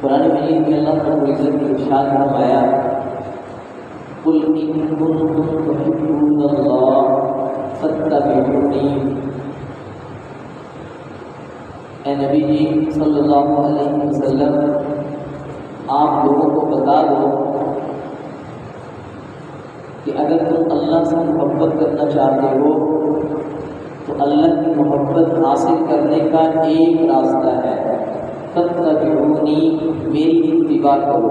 قرآن مجید میں اللہ رب العزت نے ارشاد فرمایا قل ان کنتم تحبون اللہ فاتبعونی، اے نبی جی صلی اللہ علیہ وسلم آپ لوگوں کو بتا دو کہ اگر تم اللہ سے محبت کرنا چاہتے ہو تو اللہ کی محبت حاصل کرنے کا ایک راستہ ہے، فاتبعونی، میری اتباع کرو۔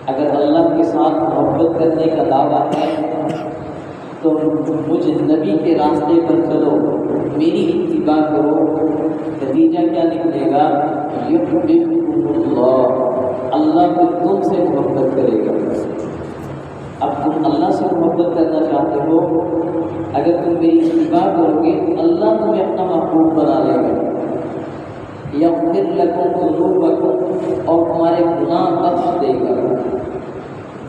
اگر اللہ کے ساتھ محبت کرنے کا دعویٰ ہے تو مجھ نبی کے راستے پر چلو، میری اتباع کرو، نتیجہ کیا نکلے گا؟ یحببکم اللہ، اللہ کو تم سے محبت کرے گا۔ اب تم اللہ سے محبت کرنا چاہتے ہو، اگر تم میری اتباع کرو گے تو اللہ تمہیں اپنا محبوب بنا لے گا، یغفر لکم ذنوبکم، اور تمہارے گناہ بخش دے گا۔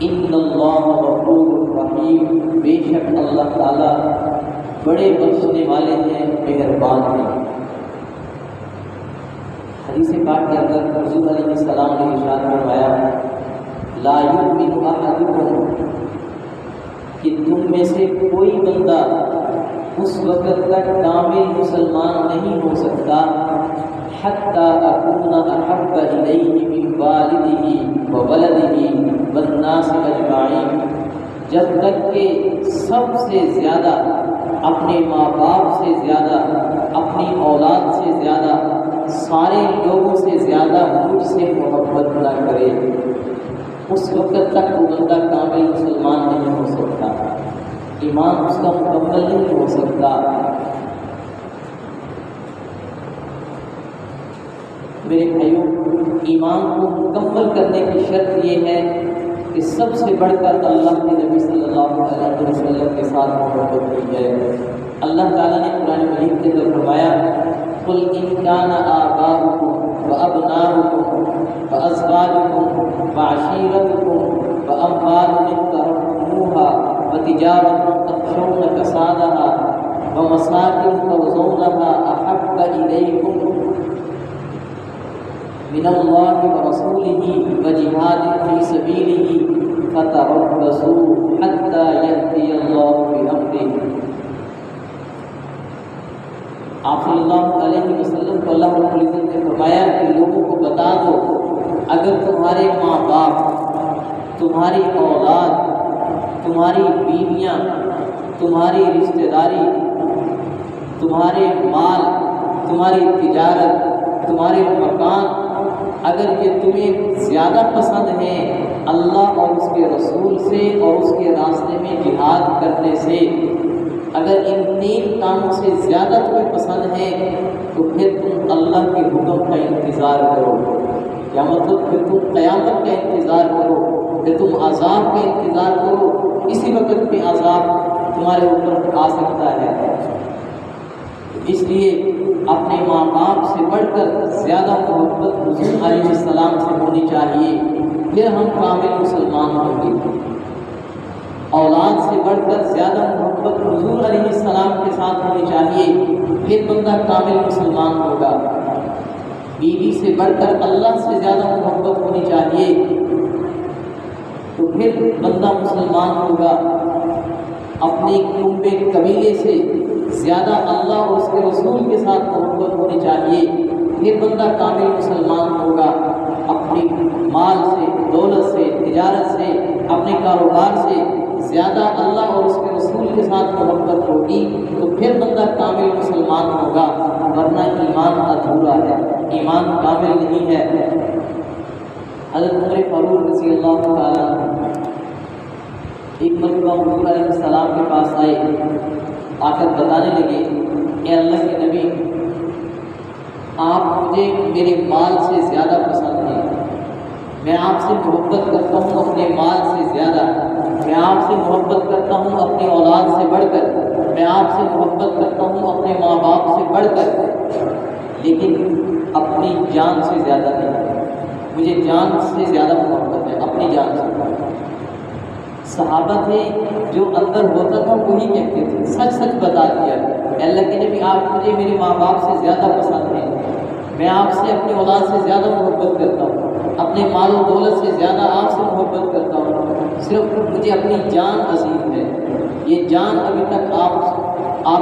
ان اللہ غفور رحیم، بے شک اللہ تعالیٰ بڑے بخشنے والے ہیں، مہربان ہیں۔ حدیث پاک کے اندر حضور علیہ السلام نے ارشاد فرمایا لا یؤمن احدکم، کہ تم میں سے کوئی بندہ اس وقت تک کامل مسلمان نہیں ہو سکتا حتی اکون احب الیہ من والدہ وولدہ والناس اجمعین، جب تک کہ سب سے زیادہ، اپنے ماں باپ سے زیادہ، اپنی اولاد سے زیادہ، سارے لوگوں سے زیادہ مجھ سے محبت نہ کرے، اس وقت تک وہ بندہ کامل مسلمان نہیں ہو سکتا، ایمان اس کا مکمل نہیں ہو سکتا۔ میرے بھائیوں، ایمان کو مکمل کرنے کی شرط یہ ہے کہ سب سے بڑھ کر اللہ کے نبی صلی اللہ علیہ وسلم کے ساتھ محبت کی جائے۔ اللہ تعالیٰ نے قرآن مجید کے اندر فرمایا قل ان کان آباؤکم وابناؤکم وازواجکم وعشیرتکم واموال اقترفتموها وتجارة تخشون کسادها ومساکن ترضونها احب الیکم من اللہ ورسولہ وجہاد فی سبیلہ فتربصوا حتی یأتی اللہ بامرہ۔ آپ صلی اللہ علیہ وسلم کو اللہ رب العزت نے فرمایا کہ لوگوں کو بتا دو اگر تمہارے ماں باپ، تمہاری اولاد، تمہاری بیویاں، تمہاری رشتہ داری، تمہارے مال، تمہاری تجارت، تمہارے مکان، اگر یہ تمہیں زیادہ پسند ہیں اللہ اور اس کے رسول سے اور اس کے راستے میں جہاد کرنے سے، اگر ان تین کاموں سے زیادہ تمہیں پسند ہے تو پھر تم اللہ کے حکم کا انتظار کرو۔ کیا مطلب؟ پھر تم قیامت کا انتظار کرو، پھر تم عذاب کا انتظار کرو، اسی وقت پہ عذاب تمہارے اوپر آ سکتا ہے۔ اس لیے اپنے ماں باپ سے بڑھ کر زیادہ محبت حضور علیہ السلام سے ہونی چاہیے، پھر ہم کامل مسلمان ہوں گے۔ اولاد سے بڑھ کر زیادہ محبت حضور علیہ السلام کے ساتھ ہونی چاہیے، پھر بندہ کامل مسلمان ہوگا۔ بیوی سے بڑھ کر اللہ سے زیادہ محبت ہونی چاہیے تو پھر بندہ مسلمان ہوگا۔ اپنے کنبے قبیلے سے زیادہ اللہ اور اس کے رسول کے ساتھ محبت ہونی چاہیے، پھر بندہ کامل مسلمان ہوگا۔ اپنی مال سے، دولت سے، تجارت سے، اپنے کاروبار سے زیادہ اللہ اور اس کے رسول کے ساتھ محبت ہوگی تو پھر بندہ کامل مسلمان ہوگا، ورنہ ایمان ادھورا ہے، ایمان کامل نہیں ہے۔ حضرت عمر فاروق رضی اللہ تعالیٰ ایک مرتبہ حضور علیہ السلام کے پاس آئے، آ کر بتانے لگے اے اللہ کے نبی، آپ مجھے میرے مال سے زیادہ پسند ہیں، میں آپ سے محبت کرتا ہوں اپنے مال سے زیادہ، میں آپ سے محبت کرتا ہوں اپنی اولاد سے بڑھ کر، میں آپ سے محبت کرتا ہوں اپنے ماں باپ سے بڑھ کر، لیکن اپنی جان سے زیادہ نہیں، مجھے جان سے زیادہ محبت ہے، اپنی جان سے۔ صحابہ تھے جو اندر ہوتا تھا وہی کہتے تھے، سچ سچ بتا دیا، اللہ کے نبی آپ مجھے میرے ماں باپ سے زیادہ پسند ہیں، میں آپ سے اپنی اولاد سے زیادہ محبت کرتا ہوں، اپنے مال و دولت سے زیادہ آپ سے محبت کرتا ہوں، صرف مجھے اپنی جان عزیز ہے۔ یہ جان ابھی تک آپ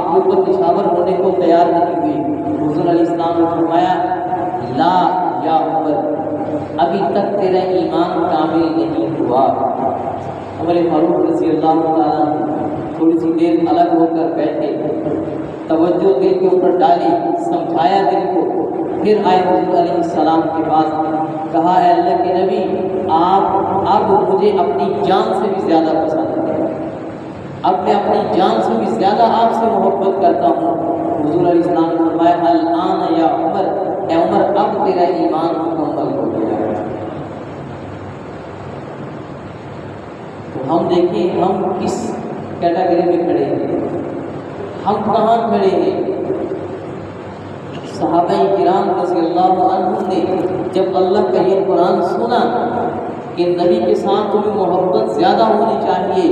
کے اوپر نشاور ہونے کو تیار نہیں ہوئی۔ حضور علیہ السلام نے فرمایا لا یا عمر، ابھی تک تیرا ایمان کامل نہیں ہوا۔ عمر فاروق رضی اللہ تعالیٰ تھوڑی سی دیر الگ ہو کر بیٹھے، توجہ دل کے اوپر ڈالی، سمجھایا دل کو، پھر آئے حضور علیہ السلام کے پاس، کہا اے اللہ کے نبی، آپ اب مجھے اپنی جان سے بھی زیادہ پسند ہے، اب میں اپنی جان سے بھی زیادہ آپ سے محبت کرتا ہوں۔ حضور علیہ السلام نے فرمایا الآن یا عمر، اے عمر اب تیرا ایمان مکمل ہو گیا ہے۔ تو ہم دیکھیں ہم کس کیٹیگری میں کھڑے ہیں، ہم کہاں کھڑے ہیں۔ صحابہ کرام رضی اللہ عنہم نے جب اللہ کا یہ قرآن سنا کہ نبی کے ساتھ تمہیں محبت زیادہ ہونی چاہیے،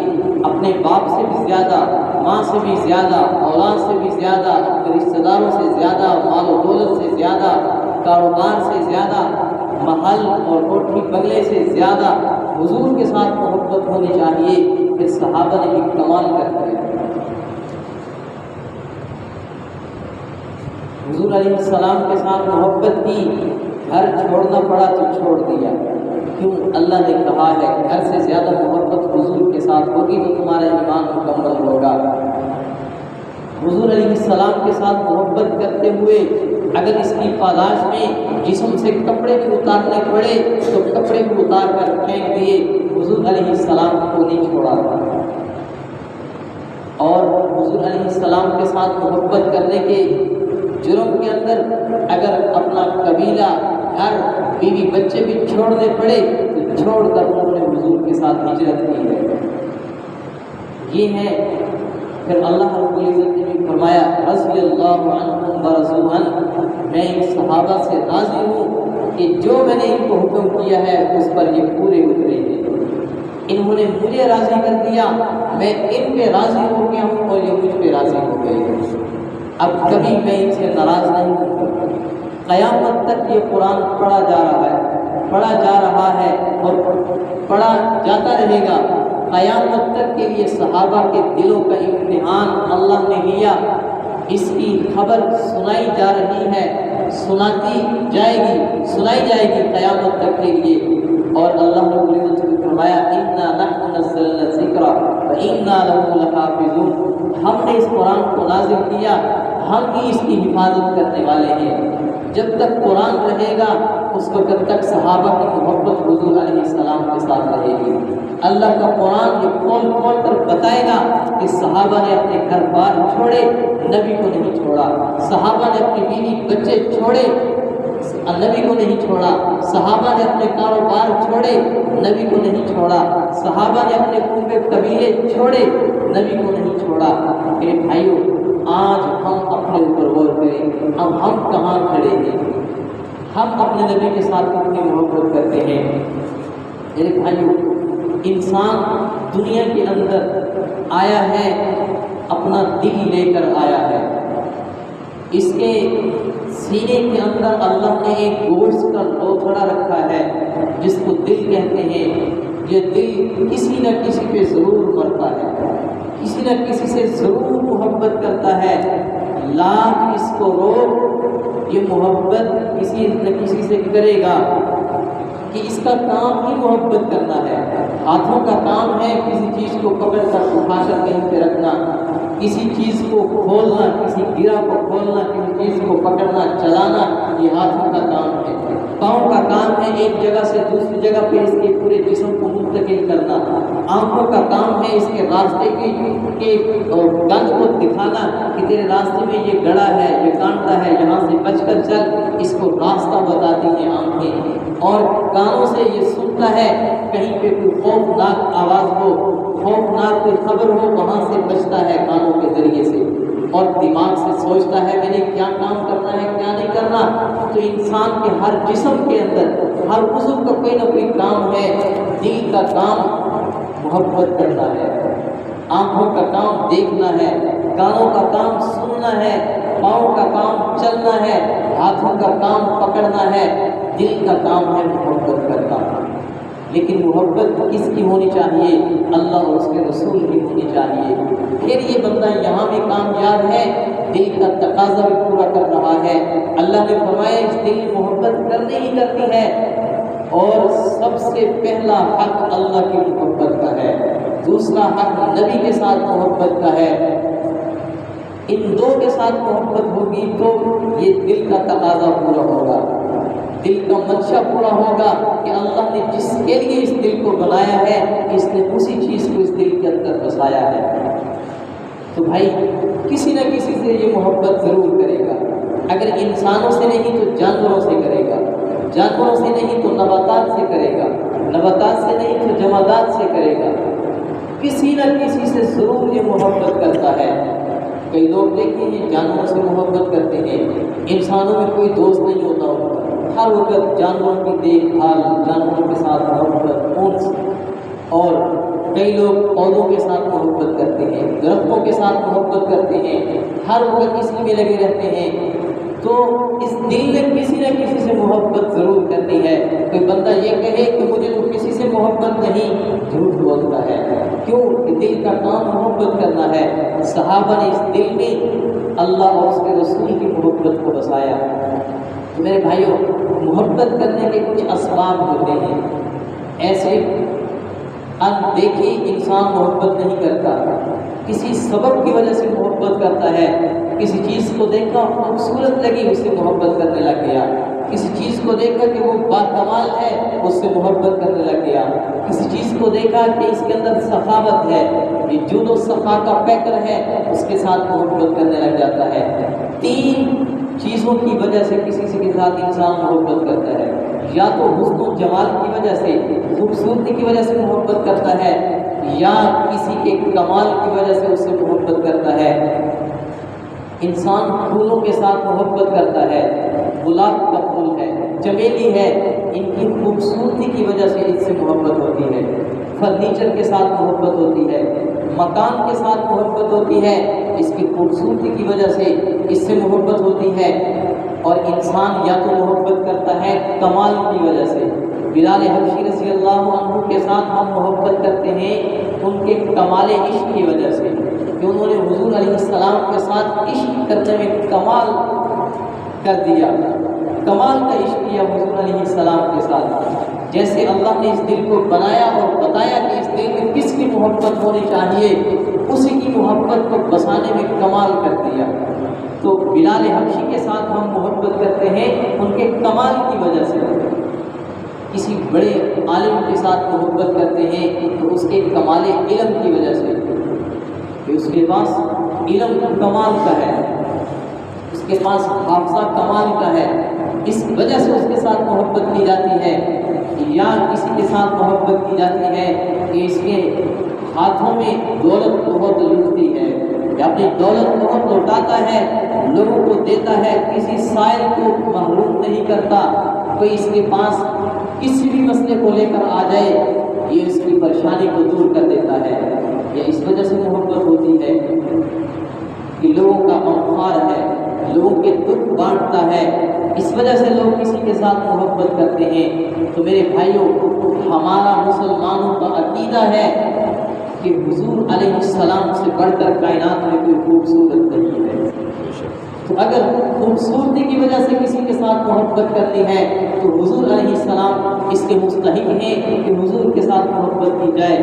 اپنے باپ سے بھی زیادہ، ماں سے بھی زیادہ، اولاد سے بھی زیادہ، اپنے رشتہ داروں سے زیادہ، مال و دولت سے زیادہ، کاروبار سے زیادہ، محل اور کوٹھی بنگلے سے زیادہ حضور کے ساتھ محبت ہونی چاہیے، پھر صحابہ نے بھی کمال کر دیا۔ حضور علیہ السلام کے ساتھ محبت کی، گھر چھوڑنا پڑا تو چھوڑ دیا، کیوں؟ اللہ نے کہا ہے گھر سے زیادہ محبت حضور کے ساتھ ہوگی تو تمہارا ایمان مکمل ہوگا۔ حضور علیہ السلام کے ساتھ محبت کرتے ہوئے اگر اس کی پاداش میں جسم سے کپڑے بھی اتارنے پڑے تو کپڑے بھی اتار کر پھینک دیے، حضور علیہ السلام کو نہیں چھوڑا تھا۔ اور حضور علیہ السلام کے ساتھ محبت کرنے کے جرم کے اندر اگر اپنا قبیلہ، گھر، بیوی، بچے بھی چھوڑنے پڑے تو چھوڑ کر انہوں نے حضور کے ساتھ ہجرت کی ہے۔ یہ ہے پھر اللہ رب العزت نے بھی فرمایا رضی اللہ عنہم ورضوا عنہ، میں ان صحابہ سے راضی ہوں کہ جو میں نے ان کو حکم کیا ہے اس پر یہ پورے اترے ہیں۔ انہوں نے مجھے راضی کر دیا، میں ان پہ راضی ہو گیا ہوں اور یہ مجھ پہ راضی ہو گئے ہیں، اب کبھی میں ان سے ناراض نہیں ہوں۔ قیامت تک یہ قرآن پڑھا جا رہا ہے، پڑھا جا رہا ہے اور پڑھا جاتا رہے گا۔ قیامت تک کے لیے صحابہ کے دلوں کا امتحان اللہ نے لیا، اس کی خبر سنائی جا رہی ہے، سنائی جائے گی قیامت تک کے لیے۔ اور اللہ رب العزت نے فرمایا اِنَّا نَحْنُ نَزَّلْنَا الذِّكْرَ وَإِنَّا لَهُ لَحَافِظُونَ، ہم نے اس قرآن کو نازل کیا، ہم ہی اس کی حفاظت کرنے والے ہیں۔ جب تک قرآن رہے گا اس وقت تک صحابہ کی محبت حضور علیہ السلام کے ساتھ رہے گی۔ اللہ کا قرآن یہ کھول کھول کر بتائے گا کہ صحابہ نے اپنے گھر بار چھوڑے، نبی کو نہیں چھوڑا، صحابہ نے اپنی بیوی بچے چھوڑے، نبی کو نہیں چھوڑا، صحابہ نے اپنے کاروبار چھوڑے، نبی کو نہیں چھوڑا، صحابہ نے اپنے کنبے قبیلے چھوڑے، نبی کو نہیں چھوڑا۔ میرے بھائیوں، آج ہم اپنے اوپر غور کریں، اب ہم کہاں کھڑے ہیں، ہم اپنے نبی کے ساتھ کتنی محبت کرتے ہیں۔ میرے بھائیوں، انسان دنیا کے اندر آیا ہے، اپنا دل لے کر آیا ہے، اس کے سینے کے اندر اللہ نے ایک گوشت کا لوتھڑا رکھا ہے جس کو دل کہتے ہیں۔ یہ دل کسی نہ کسی پہ ضرور مرتا ہے، کسی نہ کسی سے ضرور محبت کرتا ہے، لاکھ اس کو روک، یہ محبت کسی نہ کسی سے کرے گا کہ اس کا کام ہی محبت کرنا ہے۔ ہاتھوں کا کام ہے کسی چیز کو پکڑ کر اٹھا کر کہیں پہ رکھنا، کسی چیز کو کھولنا، کسی گرہ کو کھولنا، کسی چیز کو پکڑنا، چلانا، یہ ہاتھوں کا کام ہے۔ پاؤں کا کام ہے ایک جگہ سے دوسری جگہ پہ اس کے پورے جسم کو منتقل کرنا۔ آنکھوں کا کام ہے اس کے راستے کے گند کو دکھانا کہ تیرے راستے میں یہ گڑھا ہے، یہ کانٹا ہے، یہاں سے بچ کر چل، اس کو راستہ بتاتی ہیں آنکھیں۔ اور کانوں سے یہ سنتا ہے کہیں پہ کوئی خوفناک آواز ہو، خوفناک کوئی خبر ہو، وہاں سے بچتا ہے کانوں کے ذریعے سے۔ اور دماغ سے سوچتا ہے میں نے کیا کام کرنا ہے کیا نہیں کرنا۔ تو انسان کے ہر جسم کے اندر ہر عضو کا کوئی نہ کوئی کام ہے۔ دل کا کام محبت کرنا ہے، آنکھوں کا کام دیکھنا ہے، کانوں کا کام سننا ہے، پاؤں کا کام چلنا ہے، ہاتھوں کا کام پکڑنا ہے، دل کا کام ہے محبت کرنا۔ لیکن محبت کس کی ہونی چاہیے؟ اللہ اور اس کے رسول کی ہونی چاہیے۔ پھر یہ بندہ یہاں بھی کامیاب ہے، دل کا تقاضا بھی پورا کر رہا ہے۔ اللہ نے فرمایا اس دل محبت کرنی ہی کرنی ہے، اور سب سے پہلا حق اللہ کی محبت کا ہے، دوسرا حق نبی کے ساتھ محبت کا ہے۔ ان دو کے ساتھ محبت ہوگی تو یہ دل کا تقاضا پورا ہوگا، دل کا منشا پورا ہوگا کہ اللہ نے جس کے لیے اس دل کو بنایا ہے، اس نے اسی چیز کو اس دل کے اندر بسایا ہے۔ تو بھائی کسی نہ کسی سے یہ محبت ضرور کرے گا، اگر انسانوں سے نہیں تو جانوروں سے کرے گا، جانوروں سے نہیں تو نباتات سے کرے گا، نباتات سے نہیں تو جمادات سے کرے گا، کسی نہ کسی سے ضرور یہ محبت کرتا ہے۔ کئی لوگ دیکھیں یہ جانوروں سے محبت کرتے ہیں، انسانوں میں کوئی دوست نہیں ہوتا ہوگا، ہر وقت جانوروں کی دیکھ بھال، جانوروں کے ساتھ محبت، انس، اور کئی لوگ پودوں کے ساتھ محبت کرتے ہیں، درختوں کے ساتھ محبت کرتے ہیں، ہر وقت اسی میں لگے رہتے ہیں۔ تو اس دل نے کسی نہ کسی سے محبت ضرور کرنی ہے۔ کوئی بندہ یہ کہے کہ مجھے تو کسی سے محبت نہیں، جھوٹ بولتا ہے۔ کیوں؟ کہ دل کا کام محبت کرنا ہے۔ صحابہ نے اس دل میں اللہ اور اس کے رسول کی محبت کو بسایا۔ تو میرے بھائیوں، محبت کرنے کے کچھ اسباب ہوتے ہیں، ایسے دیکھیں انسان محبت نہیں کرتا، کسی سبب کی وجہ سے محبت کرتا ہے۔ کسی چیز کو دیکھا خوبصورت لگی، اس سے محبت کرنے لگ گیا، کسی چیز کو دیکھا کہ وہ باکمال ہے، اس سے محبت کرنے لگ گیا، کسی چیز کو دیکھا کہ اس کے اندر سخاوت ہے، یہ جود و صفا کا پیکر ہے، اس کے ساتھ محبت کرنے لگ جاتا ہے۔ تین چیزوں کی وجہ سے کسی سے کے ساتھ انسان محبت کرتا ہے، یا تو حسن و جمال کی وجہ سے، خوبصورتی کی وجہ سے محبت کرتا ہے، یا کسی کے کمال کی وجہ سے اس سے محبت کرتا ہے۔ انسان پھولوں کے ساتھ محبت کرتا ہے، گلاب کا پھول ہے، چمیلی ہے، ان کی خوبصورتی کی وجہ سے اس سے محبت ہوتی ہے۔ فرنیچر کے ساتھ محبت ہوتی ہے، مکان کے ساتھ محبت ہوتی ہے، اس کی خوبصورتی کی وجہ سے اس سے محبت ہوتی ہے۔ اور انسان یا تو محبت کرتا ہے کمال کی وجہ سے، بلال حبشی رضی اللہ عنہ کے ساتھ ہم محبت کرتے ہیں ان کے کمال عشق کی وجہ سے، کہ انہوں نے حضور علیہ السلام کے ساتھ عشق کرنے میں کمال کر دیا، کمال کا عشق کیا حضور علیہ السلام کے ساتھ۔ جیسے اللہ نے اس دل کو بنایا اور بتایا کہ اس دل میں کس کی محبت ہونی چاہیے، اسی کی محبت کو بسانے میں کمال کر دیا۔ تو بلال حبشی کے ساتھ ہم محبت کرتے ہیں ان کے کمال کی وجہ سے، کسی بڑے عالم کے ساتھ محبت کرتے ہیں تو اس کے کمال علم کی وجہ سے، کہ اس کے پاس علم کمال کا ہے، اس کے پاس حافظہ کمال کا ہے، اس وجہ سے اس کے ساتھ محبت کی جاتی ہے۔ یا کسی کے ساتھ محبت کی جاتی ہے کہ اس کے ہاتھوں میں دولت بہت لٹتی ہے، یا اپنی دولت بہت لوٹاتا ہے، لوگوں کو دیتا ہے، کسی سائل کو محروم نہیں کرتا، کوئی اس کے پاس کسی بھی مسئلے کو لے کر آ جائے یہ اس کی پریشانی کو دور کر دیتا ہے۔ یہ اس وجہ سے محبت ہوتی ہے کہ لوگوں کا غمخوار ہے، لوگوں کے دکھ بانٹتا ہے، اس وجہ سے لوگ کسی کے ساتھ محبت کرتے ہیں۔ تو میرے بھائیوں، ہمارا مسلمانوں کا عقیدہ ہے کہ حضور علیہ السلام سے بڑھ کر کائنات میں کوئی خوبصورت نہیں ہے۔ تو اگر خوبصورتی کی وجہ سے کسی کے ساتھ محبت کرنی ہے تو حضور علیہ السلام اس کے مستحق ہیں کہ حضور کے ساتھ محبت کی جائے۔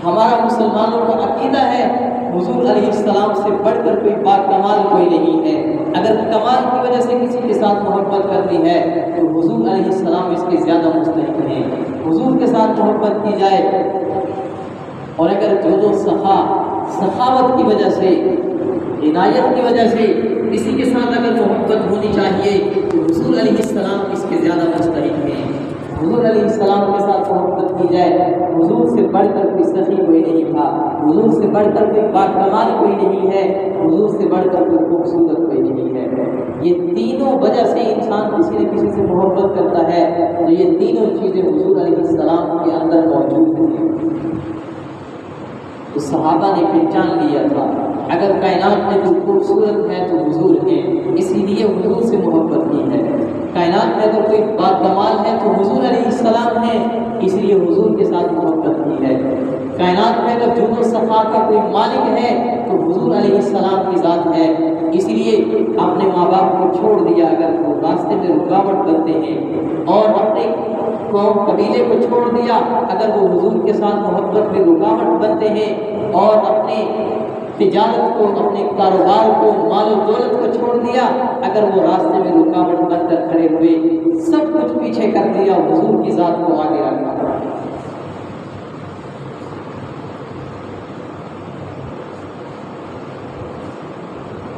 ہمارا مسلمانوں کا عقیدہ ہے حضور علیہ السلام سے بڑھ کر کوئی باکمال کوئی نہیں ہے۔ اگر کمال کی وجہ سے کسی کے ساتھ محبت کرنی ہے تو حضور علیہ السلام اس کے زیادہ مستحق ہیں، حضور کے ساتھ محبت کی جائے۔ اور اگر جو سخاوت کی وجہ سے، عنایت کی وجہ سے کسی کے ساتھ اگر محبت ہونی چاہیے تو حضور علیہ السلام اس کے زیادہ مستحق ہیں۔ حضور علیہ السلام کے ساتھ محبت کی جائے۔ حضور سے بڑھ کر کوئی سخی کوئی نہیں تھا، حضور سے بڑھ کر کوئی باکمال کوئی نہیں ہے، حضور سے بڑھ کر کوئی خوبصورت کوئی نہیں ہے۔ یہ تینوں وجہ سے انسان کسی نہ کسی سے محبت کرتا ہے، تو یہ تینوں چیزیں حضور علیہ السلام کے اندر موجود ہیں۔ تو صحابہ نے پہچان لیا تھا اگر کائنات میں تو خوبصورت ہے تو حضور ہے، اسی لیے حضور سے محبت کی ہے۔ کائنات میں اگر کوئی باکمال ہے تو حضور علیہ السلام ہے، اس لیے حضور کے ساتھ محبت کی ہے۔ کائنات میں اگر جود و صفا کا کوئی مالک ہے تو حضور علیہ السلام کی ذات ہے، اس لیے اپنے ماں باپ کو چھوڑ دیا اگر وہ راستے میں رکاوٹ بنتے ہیں، اور اپنے قوم قبیلے کو چھوڑ دیا اگر وہ حضور کے ساتھ محبت میں رکاوٹ بنتے ہیں، اور اپنے تجارت کو، اپنے کاروبار کو، مال و دولت کو چھوڑ دیا اگر وہ راستے میں رکاوٹ بن کر کھڑے ہوئے، سب کچھ پیچھے کر دیا، حضور کی ذات کو آگے رکھا۔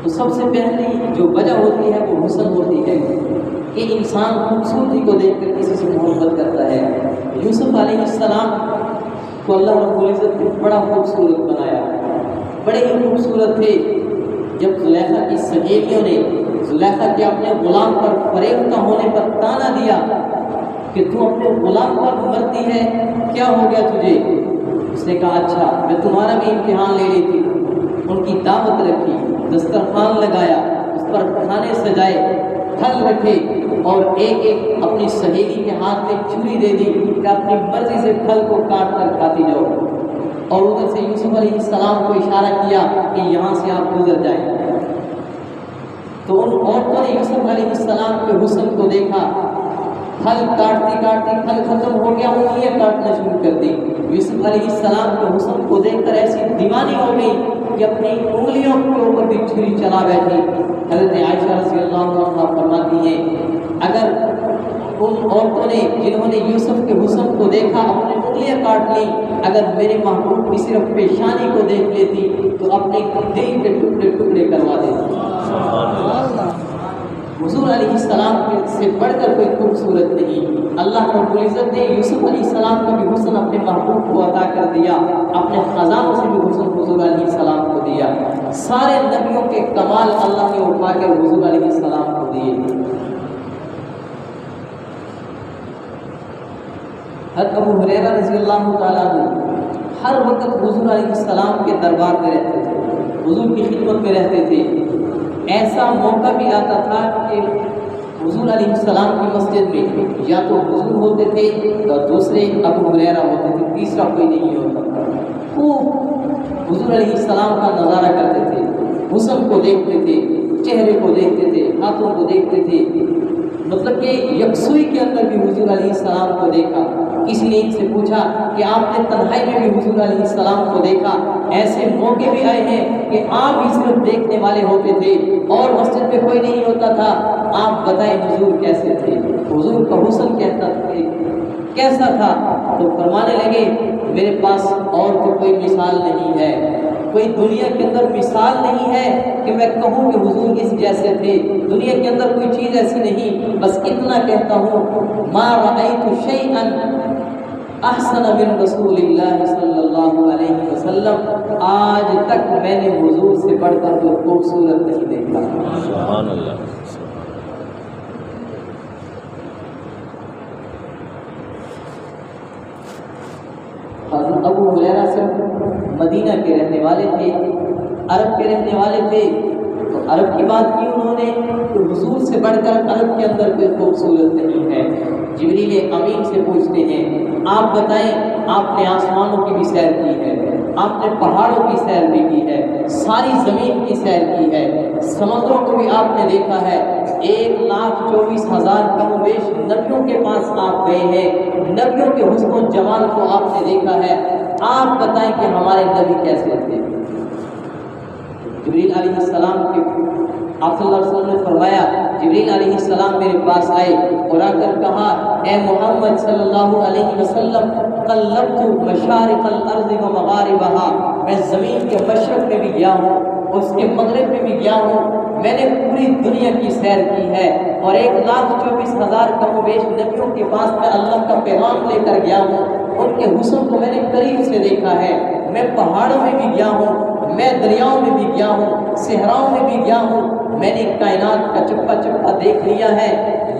تو سب سے پہلی جو وجہ ہوتی ہے وہ حسن ہوتی ہے کہ انسان خوبصورتی کو دیکھ کر کسی سے محبت کرتا ہے۔ یوسف علیہ السلام کو اللہ رب العزت نے بڑا خوبصورت بنایا، بڑے ہی خوبصورت تھے۔ جب زلیخا کی سہیلیوں نے زلیخا کے اپنے غلام پر فریفتہ ہونے پر تانا دیا کہ تو اپنے غلام پر مرتی ہے، کیا ہو گیا تجھے؟ اس نے کہا اچھا میں تمہارا بھی امتحان لے لی تھی۔ ان کی دعوت رکھی، دسترخوان لگایا، اس پر کھانے سجائے، پھل رکھے، اور ایک ایک اپنی سہیلی کے ہاتھ میں چھری دے دی کہ اپنی مرضی سے پھل کو کاٹ کر کھاتی جاؤ، اور ادھر سے یوسف علیہ السلام کو اشارہ کیا کہ یہاں سے آپ گزر جائیں۔ تو ان عورتوں نے یوسف علیہ السلام کے حسن کو دیکھا، پھل کاٹتی کاٹتی پھل ختم ہو گیا، انگلیاں کاٹنا شروع کر دی۔ یوسف علیہ السلام کے حسن کو دیکھ کر ایسی دیوانی ہو گئی کہ اپنی انگلیوں کے اوپر بھی چھری چلا بیٹھی۔ حضرت عائشہ رضی اللہ عنہا فرماتی ہیں اگر ان عورتوں نے جنہوں نے یوسف کے حسن کو دیکھا اپنی انگلیاں کاٹ لی، اگر میرے محبوب کی صرف پیشانی کو دیکھ لیتی تو اپنے دل کے ٹکڑے ٹکڑے کروا دیتی۔ حضور علیہ السلام سے بڑھ کر کوئی خوبصورت نہیں۔ اللہ رب العزت نے یوسف علیہ السلام کا بھی حسن اپنے محبوب کو عطا کر دیا، اپنے خزانوں سے بھی حسن حضور علیہ السلام کو دیا۔ سارے نبیوں کے کمال اللہ نے اٹھا کر حضور علیہ السلام کو دیے۔ حضرت ابو ہریرہ رضی اللہ تعالیٰ عنہ ہر وقت حضور علیہ السلام کے دربار میں رہتے تھے، حضور کی خدمت میں رہتے تھے۔ ایسا موقع بھی آتا تھا کہ حضور علیہ السلام کی مسجد میں یا تو حضور ہوتے تھے یا دوسرے ابو ہریرہ ہوتے تھے، تیسرا کوئی نہیں ہوتا تھا۔ خوب حضور علیہ السلام کا نظارہ کرتے تھے، حسن کو دیکھتے تھے، چہرے کو دیکھتے تھے، ہاتھوں کو دیکھتے تھے، مطلب کہ یکسوئی کے اندر بھی حضور علیہ السلام کو دیکھا۔ کسی نے ان سے پوچھا کہ آپ نے تنہائی میں بھی حضور علیہ السلام کو دیکھا؟ ایسے موقع بھی آئے ہیں کہ آپ ہی صرف دیکھنے والے ہوتے تھے اور مسجد میں کوئی نہیں ہوتا تھا، آپ بتائیں حضور کیسے تھے، حضور کا حسن کیسا تھا؟ تو فرمانے لگے میرے پاس اور تو کوئی مثال نہیں ہے، کوئی دنیا کے اندر مثال نہیں ہے کہ میں کہوں کہ حضور اس جیسے تھے، دنیا کے اندر کوئی چیز ایسی نہیں، بس اتنا کہتا ہوں ما رأیت شیئا احسن من رسول اللہ صلی اللہ علیہ وسلم، آج تک میں نے حضور سے بڑھ کر کوئی خوبصورت نہیں دیکھا۔ سبحان اللہ۔ حضرت ابو ہریرہ سے مدینہ کے رہنے والے تھے، عرب کے رہنے والے تھے، تو عرب کی بات کی انہوں نے تو حضور سے بڑھ کر عرب کے اندر کوئی خوبصورت نہیں ہے۔ جبریل امین سے پوچھتے ہیں آپ بتائیں، آپ نے آسمانوں کی بھی سیر کی ہے، آپ نے پہاڑوں کی سیر بھی کی ہے، ساری زمین کی سیر کی ہے، سمندروں کو بھی آپ نے دیکھا ہے، 1,24,000 کم و بیش نبیوں کے پاس آپ گئے ہیں، نبیوں کے حسن و جمال کو آپ نے دیکھا ہے، آپ بتائیں کہ ہمارے نبی کیسے تھے؟ جبریل علیہ السلام کے آپ صلی اللہ علیہ وسلم نے فرمایا، جبریل علیہ السلام میرے پاس آئے اور آ کر کہا اے محمد صلی اللہ علیہ وسلم قلبت مشارق الارض و مغاربها، میں زمین کے مشرق میں بھی گیا ہوں، اس کے مغرب میں بھی گیا ہوں، میں نے پوری دنیا کی سیر کی ہے، اور 1,24,000 کم و بیش نبیوں کے پاس میں اللہ کا پیغام لے کر گیا ہوں، ان کے حسن کو میں نے قریب سے دیکھا ہے، میں پہاڑوں میں بھی گیا ہوں، میں دریاؤں میں بھی گیا ہوں، صحراؤں میں بھی گیا ہوں، میں نے کائنات کا چپا چپا دیکھ لیا ہے،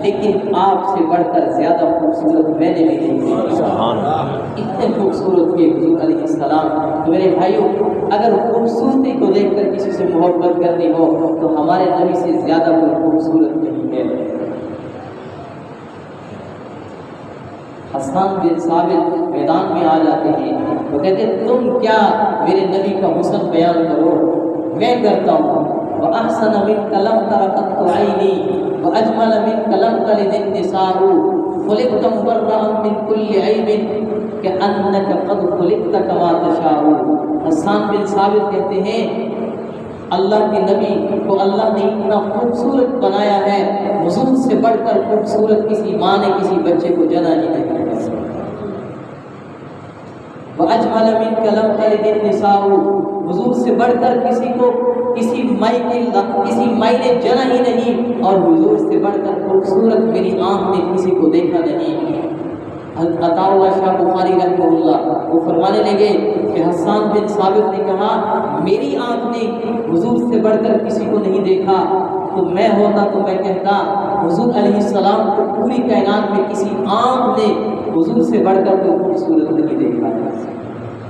لیکن آپ سے بڑھ کر زیادہ خوبصورت میں نے بھی نہیں دیکھا۔ اتنے خوبصورت کے حضور علیہ السلام۔ تو میرے بھائیوں، اگر خوبصورتی کو دیکھ کر کسی سے محبت کرنی ہو تو ہمارے نبی سے زیادہ کوئی خوبصورت نہیں ہے۔ حسان بن ثابت میدان میں آ جاتے ہیں، وہ کہتے ہیں تم کیا میرے نبی کا حسن بیان کرو، میں کرتا ہوں۔ وَأَحْسَنَ مِنْكَ لَمْ تَرَ قَطُّ عَيْنِي وَأَجْمَلَ مِنْكَ لَمْ تَلِدِ النِّسَاءُ خُلِقْتَ مُبَرَّأً مِنْ كُلِّ عَيْبٍ كَأَنَّكَ قَدْ خُلِقْتَ كَمَا تَشَاءُ۔ حسان بن ثابت کہتے ہیں اللہ کے نبی کو اللہ نے اتنا خوبصورت بنایا ہے، حضور سے بڑھ کر خوبصورت کسی ماں نے کسی بچے کو جنا ہی نہیں۔ وَأَجْمَلَ مِنْكَ لَمْ تَلِدِ النِّسَاءُ، حضور سے بڑھ کر کسی کو کسی مائی نے جنا ہی نہیں، اور حضور سے بڑھ کر خوبصورت میری آنکھ نے کسی کو دیکھا نہیں۔ عطا اللہ شاہ بخاری رحمہ اللہ وہ فرمانے لگے کہ حسان بن ثابت نے کہا میری آنکھ نے حضور سے بڑھ کر کسی کو نہیں دیکھا، تو میں ہوتا تو میں کہتا حضور علیہ السلام کو پوری کائنات میں کسی آنکھ نے حضور سے بڑھ کر کوئی خوبصورت نہیں دیکھا۔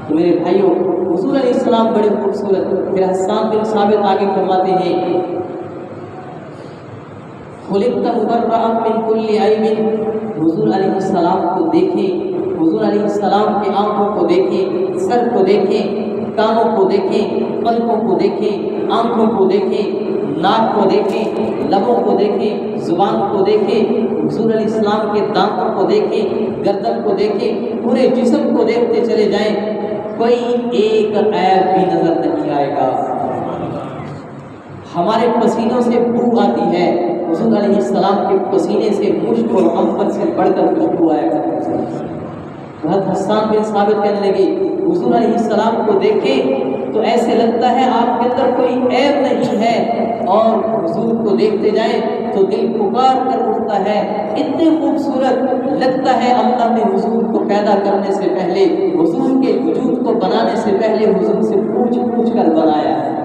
تو میرے بھائیوں، حضور علیہ السلام بڑے خوبصورت۔ پھر حسان بن ثابت آگے فرماتے ہیں خُلِقْتَ مُبَرَّأً مِنْ كُلِّ عَيْبٍ، حضور علیہ السلام کو دیکھیں، حضور علیہ السلام کے آنکھوں کو دیکھیں، سر کو دیکھیں، کانوں کو دیکھیں، پلکوں کو دیکھیں، آنکھوں کو دیکھیں، ناک کو دیکھیں، لبوں کو دیکھیں، زبان کو دیکھیں، حضور علیہ السلام کے دانتوں کو دیکھیں، گردن کو دیکھیں، پورے جسم کو دیکھتے چلے جائیں، کوئی ایک عیب بھی نظر نہیں آئے گا۔ ہمارے پسینوں سے بو آتی ہے، حضور علیہ السلام کے پسینے سے مشک اور عنبر سے بڑھ کر خوشبو آیا کرتی ہے۔ حضرت حسان بن ثابت کہنے لگے حضور علیہ السلام کو دیکھیں تو ایسے لگتا ہے آپ کے اندر کوئی عیب نہیں ہے، اور حضور کو دیکھتے جائیں تو دل پکار کر اٹھتا ہے، اتنے خوبصورت لگتا ہے اللہ نے حضور کو پیدا کرنے سے پہلے، حضور کے وجود کو بنانے سے پہلے حضور سے پوچھ پوچھ کر بنایا ہے۔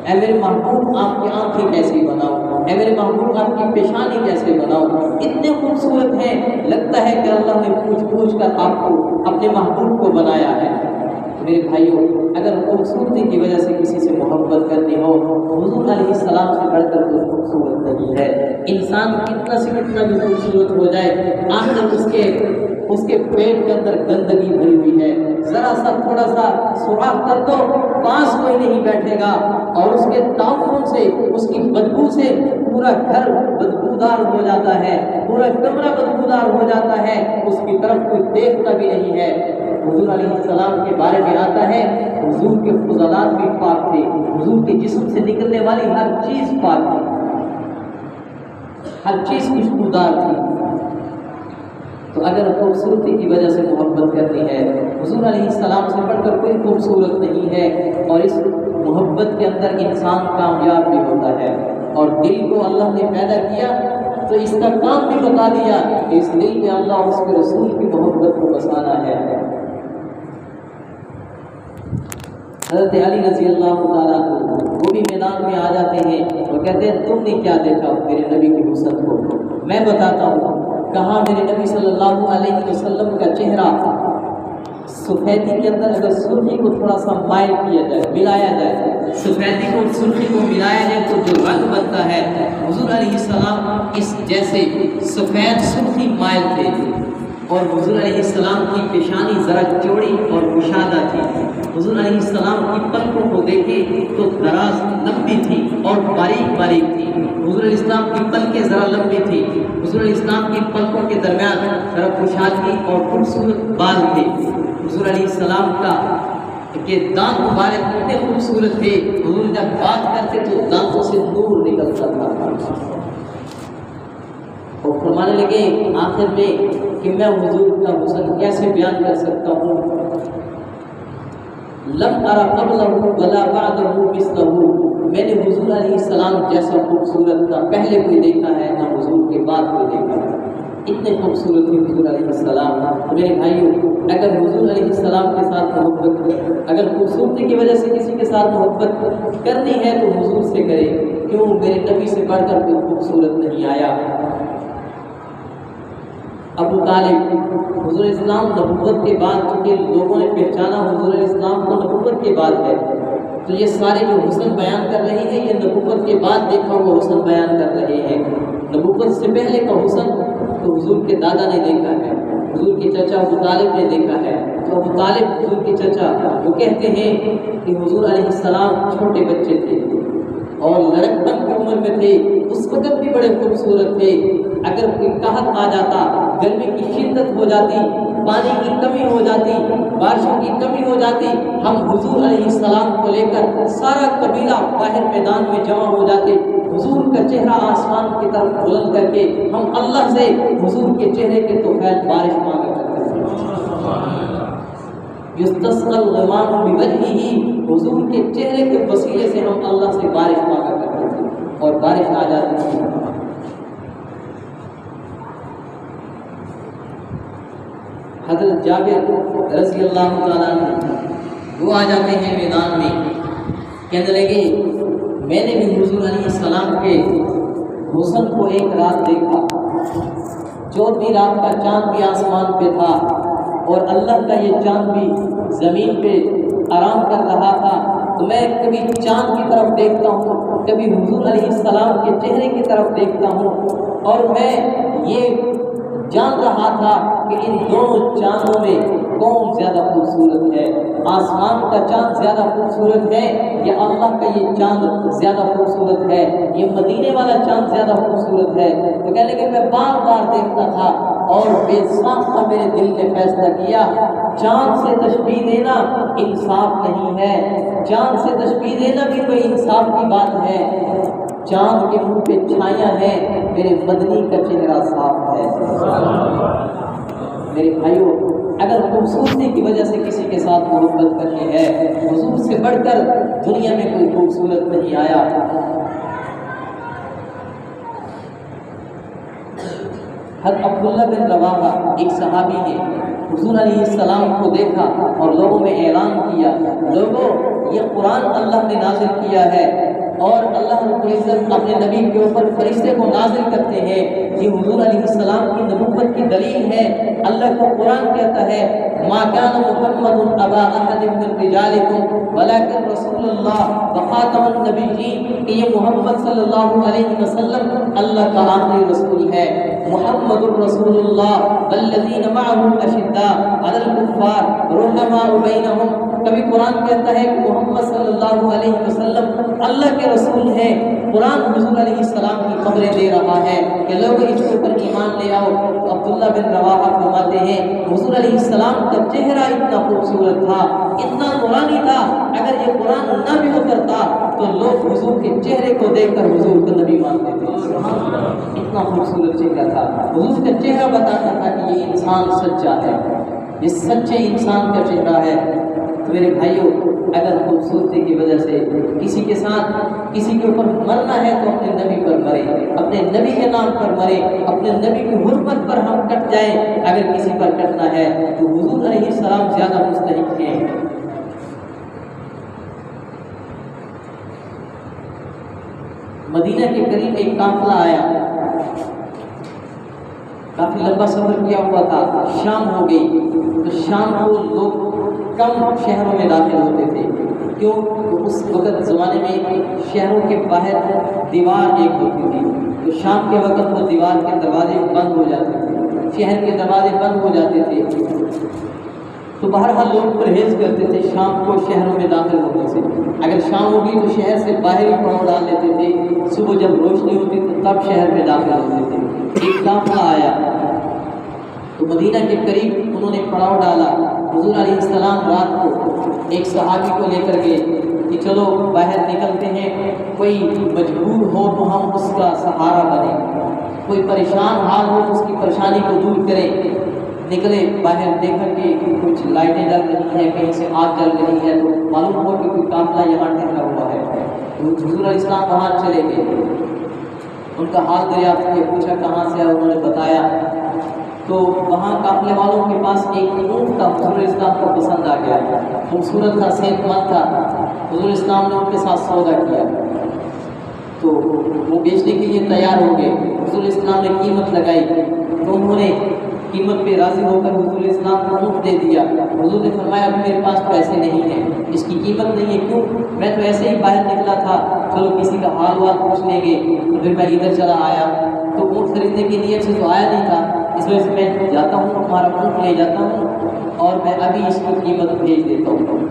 اے میرے محبوب آپ کی آنکھیں کیسی بناؤ، اے میرے محبوب آپ کی پیشانی کیسے بناؤ، اتنے خوبصورت ہیں، لگتا ہے کہ اللہ نے پوچھ پوچھ کر آپ کو اپنے محبوب کو بنایا ہے۔ میرے بھائیوں، اگر خوبصورتی کی وجہ سے کسی سے محبت کرنی ہو، حضور علیہ السلام سے بڑھ کر کوئی خوبصورت نہیں ہے۔ انسان کتنا سے کتنا بھی خوبصورت ہو جائے، آخر اس کے پیٹ کے اندر گندگی بھری ہوئی ہے، ذرا سا تھوڑا سا سوراخ کر دو پاس کوئی نہیں بیٹھے گا، اور اس کے تعفن سے، اس کی بدبو سے پورا گھر بدبودار ہو جاتا ہے، پورا کمرہ بدبودار ہو جاتا ہے، اس کی طرف کوئی دیکھتا بھی نہیں ہے۔ حضور علیہ السلام کے بارے میں آتا ہے حضور کے فضلات بھی پاک تھے، حضور کے جسم سے نکلنے والی ہر چیز پاک تھی، ہر چیز خوشبودار تھی۔ تو اگر خوبصورتی کی وجہ سے محبت کرنی ہے، حضور علیہ السلام سے بڑھ کر کوئی خوبصورت نہیں ہے، اور اس محبت کے اندر انسان کامیاب بھی ہوتا ہے۔ اور دل کو اللہ نے پیدا کیا تو اس کا کام بھی بتا دیا کہ اس دل میں اللہ اور اس کے رسول کی محبت کو بسانا ہے۔ حضرت علی رضی اللہ تعالیٰ وہ بھی میدان میں آ جاتے ہیں، وہ کہتے ہیں تم نے کیا دیکھا میرے نبی کے حسن کو؟ میں بتاتا ہوں۔ کہاں میرے نبی صلی اللہ علیہ وسلم کا چہرہ سفیدی کے اندر اگر سرخی کو تھوڑا سا مائل کیا جائے، ملایا جائے، سفیدی کو سرخی کو ملایا جائے تو جو رنگ بنتا ہے، حضور علیہ السلام اس جیسے سفید سرخی مائل تھے، اور حضور علیہ السلام کی پیشانی ذرا چوڑی اور کشادہ تھی۔ حضور علیہ السلام کی پلکوں کو دیکھیں تو دراز لمبی تھی اور باریک باریک تھی۔ حضور علیہ السلام کی پلکیں ذرا لمبی تھی، حضور علیہ السلام کی پلکوں کے درمیان ذرا کشادگی اور خوبصورت بال تھے۔ حضور علیہ السلام کے دانت مبارک اتنے خوبصورت تھے، حضور جب بات کرتے تو دانتوں سے نور نکلتا تھا۔ اور فرمانے لگے آخر میں کہ میں حضور کا حسن کیسے بیان کر سکتا ہوں؟ لم ارى قبله ولا بعده مثله، میں نے حضور علیہ السلام جیسا خوبصورت نہ پہلے کوئی دیکھا ہے نہ حضور کے بعد کوئی دیکھا ہے۔ اتنے خوبصورت تھے حضور علیہ السلام۔ تو میرے بھائیوں، اگر حضور علیہ السلام کے ساتھ محبت، اگر خوبصورتی کی وجہ سے کسی کے ساتھ محبت کرنی ہے تو حضور سے کرے، کیوں میرے نبی سے بڑھ کر کوئی خوبصورت نہیں آیا۔ ابو طالب حضور اسلام نبوت کے بعد، چونکہ لوگوں نے پہچانا حضور اسلام کو نبوت کے بعد ہے، تو یہ سارے جو حسن بیان کر رہے ہیں یہ نبوت کے بعد دیکھا ہوا حسن بیان کر رہے ہیں۔ نبوت سے پہلے کا حسن تو حضور کے دادا نے دیکھا ہے، حضور کے چچا ابو طالب نے دیکھا ہے۔ تو ابو طالب حضور کے چچا وہ کہتے ہیں کہ حضور علیہ السلام چھوٹے بچے تھے اور لڑکپن کی عمر میں تھے، اس وقت بھی بڑے خوبصورت تھے۔ اگر کوئی قحط آ جاتا، گرمی کی شدت ہو جاتی، پانی کی کمی ہو جاتی، بارشوں کی کمی ہو جاتی، ہم حضور علیہ السلام کو لے کر سارا قبیلہ باہر میدان میں جمع ہو جاتے، حضور کا چہرہ آسمان کی طرف بلند کر کے ہم اللہ سے حضور کے چہرے کے طفیل بارش مانگا کرتے تھے۔ یستسقى الغمام بوجهه، حضور کے چہرے کے وسیلے سے ہم اللہ سے بارش مانگا کرتے تھے اور بارش آ جاتی تھی۔ حضرت جابر رضی اللہ تعالیٰ عنہ وہ آ جاتے ہیں میدان میں، کہنے لگے میں نے بھی حضور علیہ السلام کے حسن کو ایک رات دیکھا، 14ویں رات کا چاند بھی آسمان پہ تھا اور اللہ کا یہ چاند بھی زمین پہ آرام کر رہا تھا، تو میں کبھی چاند کی طرف دیکھتا ہوں، کبھی حضور علیہ السلام کے چہرے کی طرف دیکھتا ہوں، اور میں یہ جان رہا تھا کہ ان دونوں چاندوں میں کون زیادہ خوبصورت ہے، آسمان کا چاند زیادہ خوبصورت ہے یا اللہ کا یہ چاند زیادہ خوبصورت ہے، یہ مدینے والا چاند زیادہ خوبصورت ہے۔ تو کہنے لگے میں بار بار دیکھتا تھا اور بے ساختہ میرے دل نے فیصلہ کیا چاند سے تشبیہ دینا انصاف نہیں ہے، چاند سے تشبیہ دینا بھی کوئی انصاف کی بات ہے، چاند کے منہ پہ چھائیاں ہیں، میرے مدنی کا چہرہ صاف ہے۔ میرے بھائیوں، اگر خوبصورتی کی وجہ سے کسی کے ساتھ محبت کرنی ہے، حضور سے بڑھ کر دنیا میں کوئی خوبصورت نہیں آیا۔ حضرت عبداللہ بن رواحہ ایک صحابی نے حضور علیہ السلام کو دیکھا اور لوگوں میں اعلان کیا، لوگوں یہ قرآن اللہ نے نازل کیا ہے اور اللہ رب العزت اپنے نبی کے اوپر فرشتے کو نازل کرتے ہیں، یہ حضور علیہ السلام کی نبوت کی دلیل ہے۔ اللہ کو قرآن کہتا ہے ما کان محمد ابا احد من رجالکم ولکن رسول اللہ وخاتم النبیین، کہ یہ محمد صلی اللہ علیہ وسلم اللہ کا آخری رسول ہے۔ محمد الرسول اللہ والذین معه اشداء علی الکفار رحماء بینہم، کبھی قرآن کہتا ہے کہ محمد صلی اللہ علیہ وسلم اللہ کے رسول ہیں، قرآن حضور علیہ السلام کی خبریں دے رہا ہے کہ لوگ اس کے اوپر ایمان لے آؤ۔ تو عبداللہ بن رواحہ فرماتے ہیں حضور علیہ السلام کا چہرہ اتنا خوبصورت تھا، اتنا نورانی تھا، اگر یہ قرآن نہ بھی اترتا تو لوگ حضور کے چہرے کو دیکھ کر حضور کو نبی مانتے تھے، اتنا خوبصورت چہرہ تھا۔ حضور کا چہرہ بتاتا تھا کہ یہ انسان سچا ہے، یہ سچے انسان کا چہرہ ہے۔ تو میرے بھائیوں، اگر خوبصورتی کی وجہ سے کسی کے ساتھ کسی کے اوپر مرنا ہے تو اپنے نبی پر مرے، اپنے نبی کے نام پر مرے، اپنے نبی کی حرمت پر ہم کٹ جائیں۔ اگر کسی پر کٹنا ہے تو حضور علیہ السلام زیادہ مستحق ہیں۔ مدینہ کے قریب ایک قافلہ آیا، کافی لمبا سفر کیا ہوا تھا، شام ہو گئی، تو شام کو لوگ کم شہروں میں داخل ہوتے تھے، کیوں؟ تو اس وقت زمانے میں شہروں کے باہر دیوار ایک ہوتی تھی، تو شام کے وقت وہ دیوار کے دروازے بند ہو جاتے تھے، شہر کے دروازے بند ہو جاتے تھے، تو بہرحال لوگ پرہیز کرتے تھے شام کو شہروں میں داخل ہونے سے۔ اگر شام ہوگی تو شہر سے باہر ہی پڑاؤ ڈال لیتے تھے، صبح جب روشنی ہوتی تو تب شہر میں داخل ہوتے تھے۔ ایک قافلہ آیا تو مدینہ کے قریب انہوں نے پڑاؤ ڈالا، حضور علیہ السلام رات کو ایک صحابی کو لے کر گئے کہ چلو باہر نکلتے ہیں، کوئی مجبور ہو تو ہم اس کا سہارا بنیں، کوئی پریشان حال ہو تو اس کی پریشانی کو دور کریں۔ نکلے باہر، دیکھا کہ کچھ لائٹیں جل رہی ہیں، کہیں سے آگ جل رہی ہے، تو معلوم ہو کہ کوئی قافلہ یہاں ٹھہرا ہوا ہے۔ تو حضور علیہ السلام وہاں چلے گئے، ان کا حال دریافت کیا، پوچھا کہاں سے ہے، انہوں نے بتایا تو وہاں قافلے والوں کے پاس ایک اونٹ تھا، حضور اسلام کو پسند آ گیا، خوبصورت تھا، صحت مند تھا، حضور اسلام نے ان کے ساتھ سودا کیا، تو وہ بیچنے کے لیے تیار ہو گئے، حضور اسلام نے قیمت لگائی تو انہوں نے قیمت پہ راضی ہو کر حضور اسلام کو اونٹ دے دیا۔ حضور نے فرمایا ابھی میرے پاس پیسے نہیں ہیں، اس کی قیمت نہیں ہے، کیوں؟ میں تو ایسے ہی باہر نکلا تھا، چلو کسی کا حال وال پوچھ لیں گے، پھر میں ادھر چلا آیا، تو اونٹ خریدنے کے لیے سے تو آیا نہیں تھا، اس وجہ سے میں جاتا ہوں، تمہارا اونٹ لے جاتا ہوں اور میں ابھی اس کی قیمت بھیج دیتا ہوں۔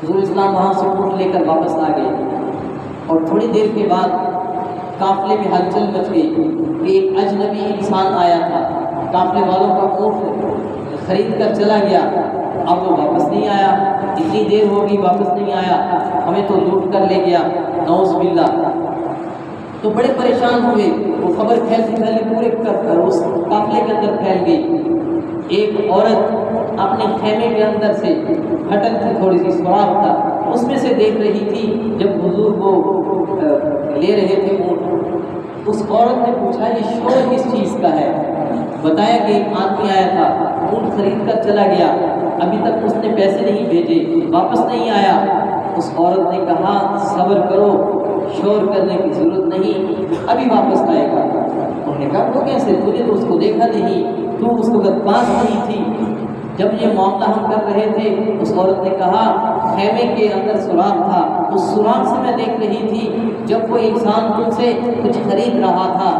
حضور اسلام وہاں سے اونٹ لے کر واپس آ گئے اور تھوڑی دیر کے بعد قافلے میں ہلچل مچ گئی کہ ایک اجنبی انسان آیا تھا، قافلے والوں کا اونٹ خرید کر چلا گیا، اب وہ واپس نہیں آیا، اتنی دیر ہوگی واپس نہیں آیا، ہمیں تو لوٹ کر لے گیا، نعوذ باللہ۔ تو بڑے پریشان ہوئے، وہ خبر پھیلتی پورے اس قافلے کے اندر پھیل گئی۔ ایک عورت اپنے خیمے کے اندر سے پھٹک تھی، تھوڑی سی سوراخ تھا، اس میں سے دیکھ رہی تھی جب حضور کو لے رہے تھے اونٹ، اس عورت نے پوچھا یہ شور کس چیز کا ہے؟ بتایا کہ ایک آدمی آیا تھا، اونٹ خرید کر چلا گیا، ابھی تک اس نے پیسے نہیں بھیجے، واپس نہیں آیا۔ اس عورت نے کہا صبر کرو، شور کرنے کی ضرورت نہیں، ابھی واپس آئے گا۔ انہوں نے کہا وہ کیسے؟ تو نے تو اس کو دیکھا نہیں، تو اس کو پاس نہیں تھی جب یہ معاملہ ہم کر رہے تھے۔ اس عورت نے کہا خیمے کے اندر سوراخ تھا، اس سوراخ سے میں دیکھ رہی تھی جب وہ انسان تم سے کچھ خرید رہا تھا،